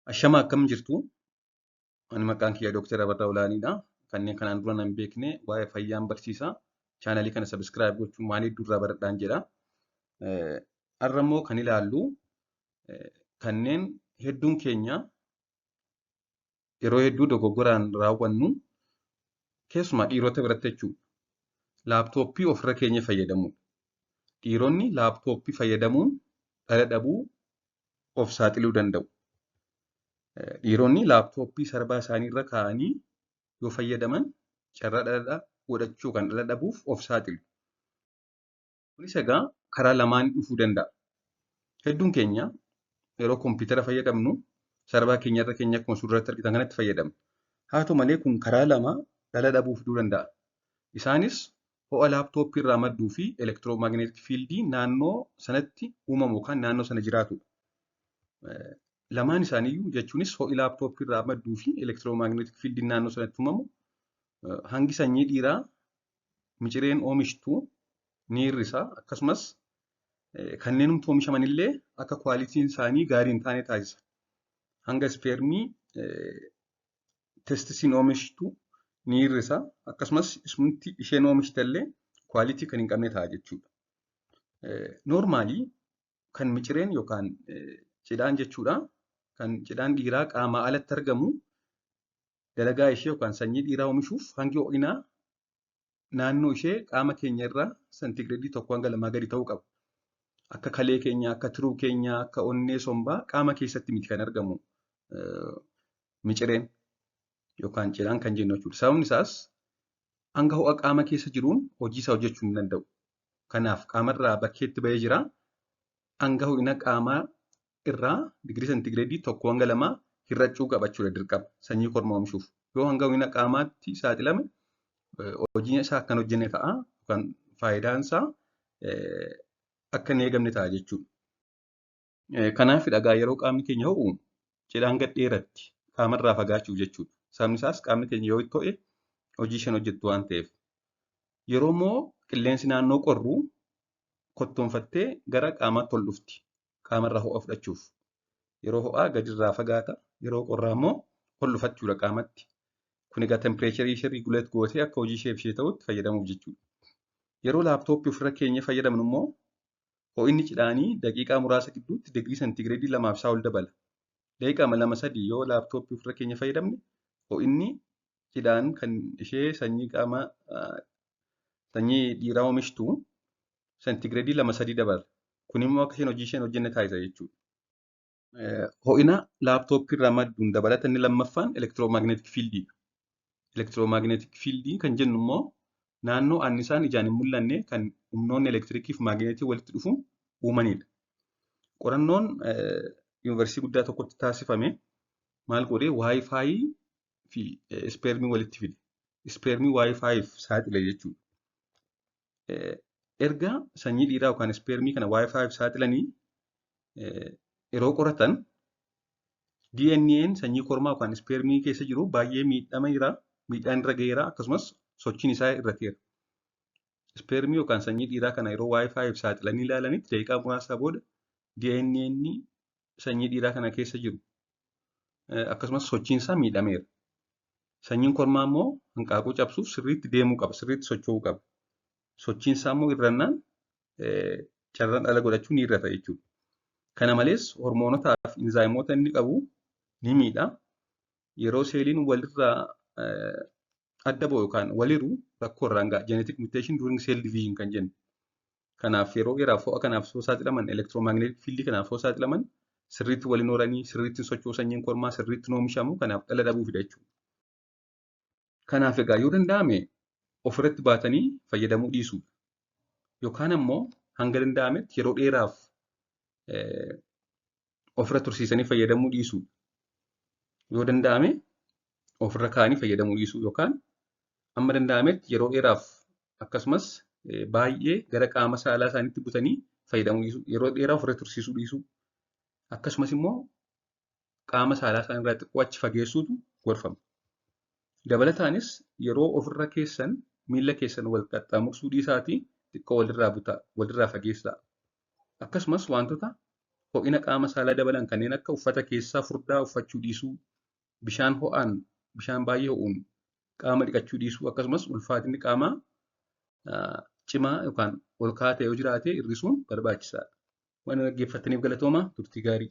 Ashama akkam jirtu? Ani maqaan kiyya Dr. Abarraa Olaaniidha. Kanneen kanaan dura nan beekne waa'ee fayyaan barsiisaa. Chaanalii kana sabiskiraayib gochuun waan hedduu irraa baradhaan jedha. Har'a immoo kan ilaallu kanneen hedduun keenya yeroo hedduu dogoggoraan raawwannu keessumaa dhiirota biratti jechuudha. Laaptooppii ofirra keenya fayyadamuudha. Dhiironni laaptooppii fayyadamuun dhala dhabuu of saaxiluu danda'u. Dhiironni laaptooppii sarbaa isaanii irra kaa'anii yoo fayyadaman carraa dhala godhachuu kan dhala dhabuuf of saaxilu. Kunis egaa karaa lamaan dhufuu danda'a. Hedduun keenya yeroo kompiitara fayyadamnu sarbaa keenya irra keenya akkuma suuratti argitan kanatti fayyadamna. Haa ta'u malee kun karaa lama dhala dhabuuf fiduu danda'a. Isaanis ho'a laaptooppii irraa madduu fi elektiroomagneetik fiildii naannoo sanatti uumamu yookaan naannoo sana jiraatudha. Lamaan isaaniiyyuu jechuunis ho'i laaptooppii irraa madduu fi elektiroomagneetik fiildiin naannoo sanatti uumamu hangi sanyii dhiiraa micireen oomishtuu ni hir'isa. Akkasumas kanneen oomishaman illee akka kwaalitiin isaanii gaarii hin taane taasisa. Hanga ispeermii testisiin oomishtu ni hir'isa. Akkasumas isumti isheen oomishte illee kwaalitii kan hin qabne ta'a jechuudha. Noormaalii kan micireen yookaan cidhaan jechuudha. Kan cidhaan dhiiraa qaamaa alatti argamu dalagaa ishee yookaan sanyii dhiiraa oomishuuf hangi ho'inaa naannoo ishee qaama keenya irraa sentigireedii 1-2 gadi ta'uu qaba. Akka kalee keenya, akka tiruu keenya, akka onnee sombaa qaama keessatti miti kan argamu micireen yookaan cidhaan kan jennu jechuudha. Sababni isaas hanga ho'a qaama keessa jiruun hojii isaa hojjechuu hin danda'u. Kanaaf qaamarraa bakkeetti bahee jira. Hanga ho'ina qaamaa irraa digirii sentigireedii 1-2 hir'achuu qaba jechuudha dirqama sanyii kormaa oomishuuf. Yoo hanga ho'ina qaamaatti saaxilame hojiin isaa akkan hojjenne ta'a yookaan faayidaan isaa akka hin eegamne ta'a jechuudha. Kanaaf dhagaa yeroo qaamni keenya ho'u cidhaan gad dheeratti qaamarraa fagaachuuf jechuudha. Sababni isaas qaamni keenya yoo itti ho'e hojii isheen hojjettu waan ta'eef. Yeroo immoo qilleensi naannoo qorru kottoonfattee gara qaamaatti ol dhufti. Qaamarraa ho'a fudhachuuf. Yeroo ho'aa gadirraa fagaata. Yeroo qorraa immoo ol dhufachuudha qaamatti. Kun egaa tempireecharii ishee riiguleet gootee akka hojii ishee ta'utti fayyadamuuf jechuudha. Yeroo laaptooppii ofirra keenya fayyadamnu immoo ho'inni cidhaanii daqiiqaa muraasa gidduutti digirii sentigireedii 2 ol dabala. Daqiiqaa 2-3 yoo laaptooppii ofirra keenya fayyadamne ho'inni cidhaan kan ishee sanyii dhiiraa oomishtu sentigireedii 2-3 dabala. Kun immoo akka isheen hojii isheen hojjenne taasisa jechuudha. Ho'ina laaptooppii irraa madduun dabalata inni lammaffaan elektiroomagneetik fiildiidha. Elektiroomagneetik fiildii kan jennu immoo naannoo annisaan ijaan hin mul'anne kan humnoonni elektiriikii fi magneetii walitti dhufuun uumanidha. Qorannoon yuunivarsiitii guddaa tokkotti taasifame maal godhee waayifaayii fi ispeermii walitti fide. Ispeermii waayifaayif saaxile jechuudha. Erga sanyii dhiiraa yookaan ispeermii kana waayifaayif saaxilanii yeroo qoratan DNA'n sanyii kormaa yookaan ispeermii keessa jiru baay'ee miidhaan irra ga'eera akkasumas sochiin isaa irrateera. Ispeermii yookaan sanyii dhiiraa kana yeroo waayifaayif saaxilanii ilaalanitti daqiiqaa muraasa booda DNA'n sanyii dhiiraa kana keessa jiru akkasumas sochiin isaa miidhameera. Sanyiin kormaa immoo hanqaaquu cabsuuf sirriitti deemuu qaba, sirriitti socho'uu qaba. Sochiin isaa immoo irrannaan carraan dhala godhachuu ni irrata jechuudha. Kana malees hormoonotaa fi inzaayimoota inni qabu ni miidha. Yeroo seeliin walirraa adda ba'u yookaan waliru rakkoo irraan ga'a. Genetic mutation during cell division kan jennu. Kanaaf yeroo dheeraaf ho'a kanaaf soo saaxilaman elektiroomagneetik fiildii kanaaf soo saaxilaman sirriitti waliin horanii sirriitti socho'u sanyiin kormaa sirriitti oomishamu kanaaf dhala dhabuu fida jechuudha. Kanaaf egaa yoo danda'ame ofirratti baatanii fayyadamuu dhiisuudha. Yookaan immoo hanga danda'ametti yeroo dheeraaf ofirra tursiisanii fayyadamuu dhiisuudha. Yoo danda'ame ofirra kaa'anii fayyadamuu dhiisuu yookaan amma danda'ametti yeroo dheeraaf akkasumas baay'ee gara qaama saalaa isaaniitti butanii fayyadamuu dhiisuu. Yeroo dheeraa ofirra tursiisuu dhiisuu. Akkasumas immoo qaama saalaa isaanii irraa xiqqoo achi fageessuutu gorfama. Dabalataanis yeroo ofirra keessan miila keessan wal qaxxaamursuu dhiisaatii xiqqoo walirraa fageessaa. Akkasumas wantoota ho'ina qaama saalaa dabalan kanneen akka uffata keessaa furdaa uffachuu dhiisuu, bishaan baay'ee ho'uun qaama dhiqachuu dhiisuu akkasumas ulfaatinni qaamaa cimaa yookaan ol ka'aa ta'e yoo jiraate hir'isuun barbaachisaadha. Waan dhaggeeffattaniif galatooma turtii gaarii.